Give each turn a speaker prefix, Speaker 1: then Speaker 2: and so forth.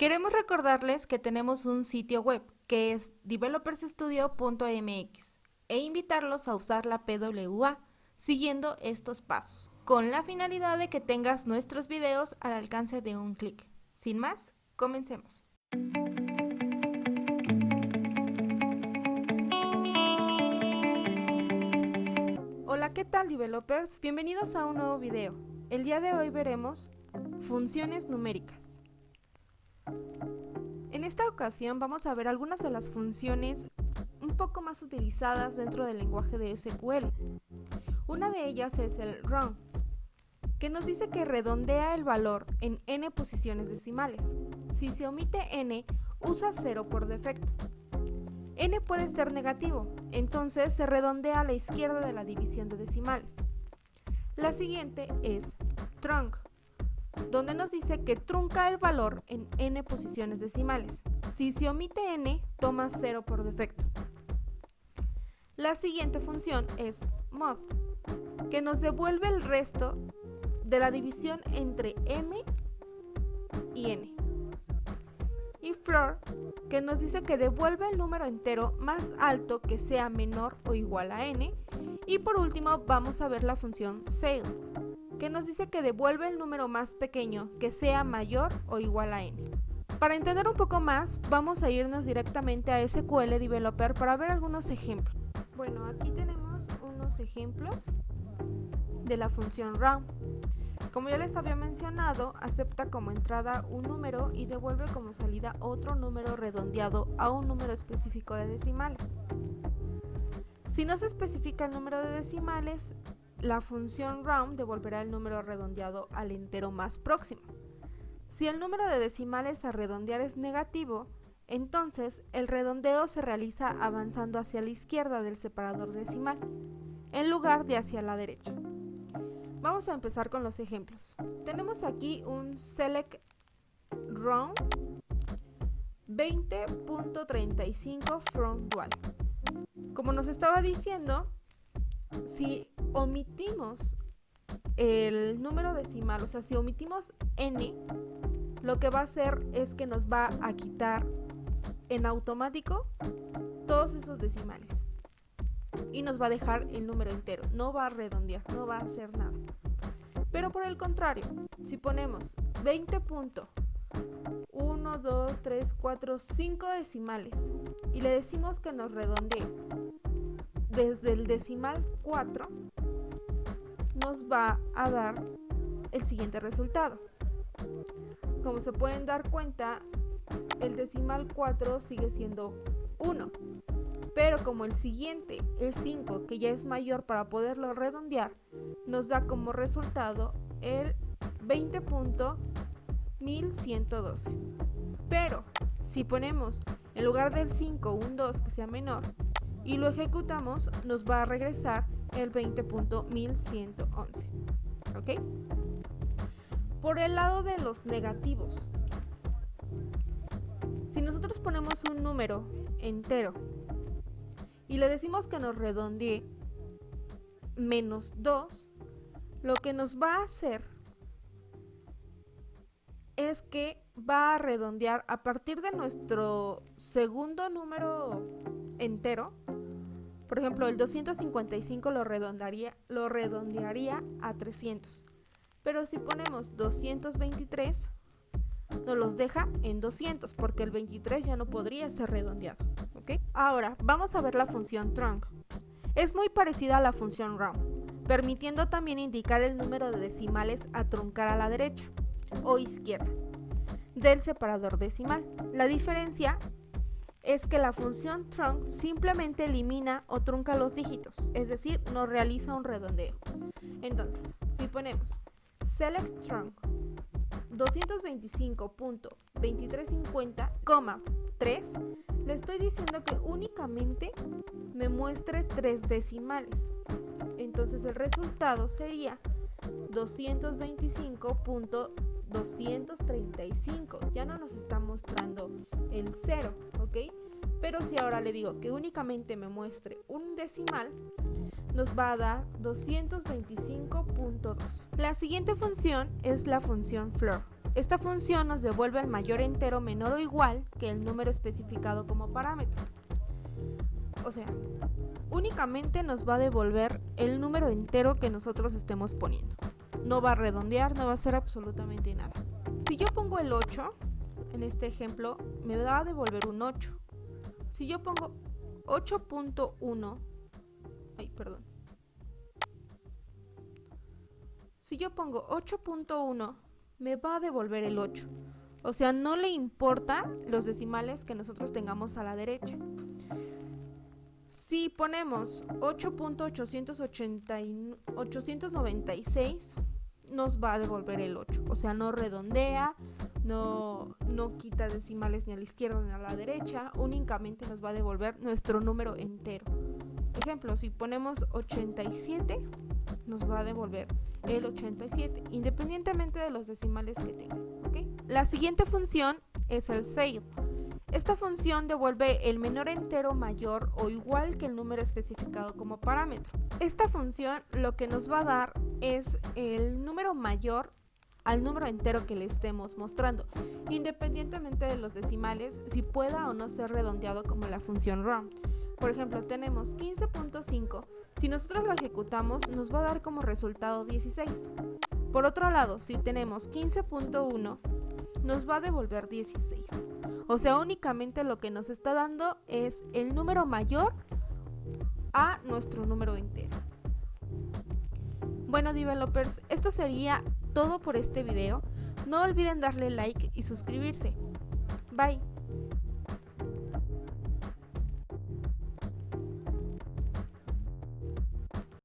Speaker 1: Queremos recordarles que tenemos un sitio web que es developersstudio.mx e invitarlos a usar la PWA siguiendo estos pasos, con la finalidad de que tengas nuestros videos al alcance de un clic. Sin más, comencemos. Hola, ¿qué tal developers? Bienvenidos a un nuevo video. El día de hoy veremos funciones numéricas. En esta ocasión vamos a ver algunas de las funciones un poco más utilizadas dentro del lenguaje de SQL. Una de ellas es el round, que nos dice que redondea el valor en n posiciones decimales. Si se omite n, usa 0 por defecto. N puede ser negativo, entonces se redondea a la izquierda de la división de decimales. La siguiente es trunc, donde nos dice que trunca el valor en n posiciones decimales. Si se omite n, toma 0 por defecto. La siguiente función es mod, que nos devuelve el resto de la división entre m y n. Y floor, que nos dice que devuelve el número entero más alto que sea menor o igual a n. Y por último vamos a ver la función sail, que nos dice que devuelve el número más pequeño que sea mayor o igual a n. Para entender un poco más, vamos a irnos directamente a SQL Developer para ver algunos ejemplos. Bueno, aquí tenemos unos ejemplos de la función round. Como ya les había mencionado, acepta como entrada un número y devuelve como salida otro número redondeado a un número específico de decimales. Si no se especifica el número de decimales, la función round devolverá el número redondeado al entero más próximo. Si el número de decimales a redondear es negativo, entonces el redondeo se realiza avanzando hacia la izquierda del separador decimal, en lugar de hacia la derecha. Vamos a empezar con los ejemplos. Tenemos aquí un select round 20.35 from dual. Como nos estaba diciendo, si omitimos el número decimal, o sea, si omitimos n, lo que va a hacer es que nos va a quitar en automático todos esos decimales y nos va a dejar el número entero, no va a redondear, no va a hacer nada. Pero por el contrario, si ponemos 20.1, 2, 3, 4, 5 decimales y le decimos que nos redondee desde el decimal 4, nos va a dar el siguiente resultado. Como se pueden dar cuenta, el decimal 4 sigue siendo 1, pero como el siguiente es 5, que ya es mayor para poderlo redondear, nos da como resultado el 20.1112. Pero si ponemos en lugar del 5 un 2 que sea menor y lo ejecutamos, nos va a regresar el 20.1111. ¿Ok? Por el lado de los negativos, si nosotros ponemos un número entero y le decimos que nos redondee menos 2, lo que nos va a hacer es que va a redondear a partir de nuestro segundo número entero. Por ejemplo, el 255 lo redondearía a 300. Pero si ponemos 223, nos los deja en 200 porque el 23 ya no podría ser redondeado. ¿Okay? Ahora, vamos a ver la función trunc. Es muy parecida a la función round, permitiendo también indicar el número de decimales a truncar a la derecha o izquierda del separador decimal. La diferencia es que la función trunc simplemente elimina o trunca los dígitos, es decir, no realiza un redondeo. Entonces, si ponemos select trunc 225.2350, 3, le estoy diciendo que únicamente me muestre 3 decimales. Entonces el resultado sería 225.235. Ya no nos está mostrando el 0, ¿ok? Pero si ahora le digo que únicamente me muestre un decimal, nos va a dar 225.2. La siguiente función es la función floor, Esta función nos devuelve el mayor entero menor o igual que el número especificado como parámetro. O sea, únicamente nos va a devolver el número entero que nosotros estemos poniendo. No va a redondear, no va a hacer absolutamente nada. Si yo pongo el 8, en este ejemplo, me va a devolver un 8. Si yo pongo 8.1, Si yo pongo 8.1, me va a devolver el 8. O sea, no le importa los decimales que nosotros tengamos a la derecha. Si ponemos 8.896, nos va a devolver el 8. O sea, no redondea, no quita decimales ni a la izquierda ni a la derecha, únicamente nos va a devolver nuestro número entero. Ejemplo, si ponemos 87, nos va a devolver el 87, independientemente de los decimales que tenga, ¿okay? La siguiente función es el ceil. Esta función devuelve el menor entero mayor o igual que el número especificado como parámetro. Esta función lo que nos va a dar es el número mayor al número entero que le estemos mostrando, independientemente de los decimales, si pueda o no ser redondeado como la función round. Por ejemplo, tenemos 15.5, si nosotros lo ejecutamos nos va a dar como resultado 16. Por otro lado, si tenemos 15.1, nos va a devolver 16. O sea, únicamente lo que nos está dando es el número mayor a nuestro número entero. Bueno, developers, esto sería todo por este video. No olviden darle like y suscribirse. Bye.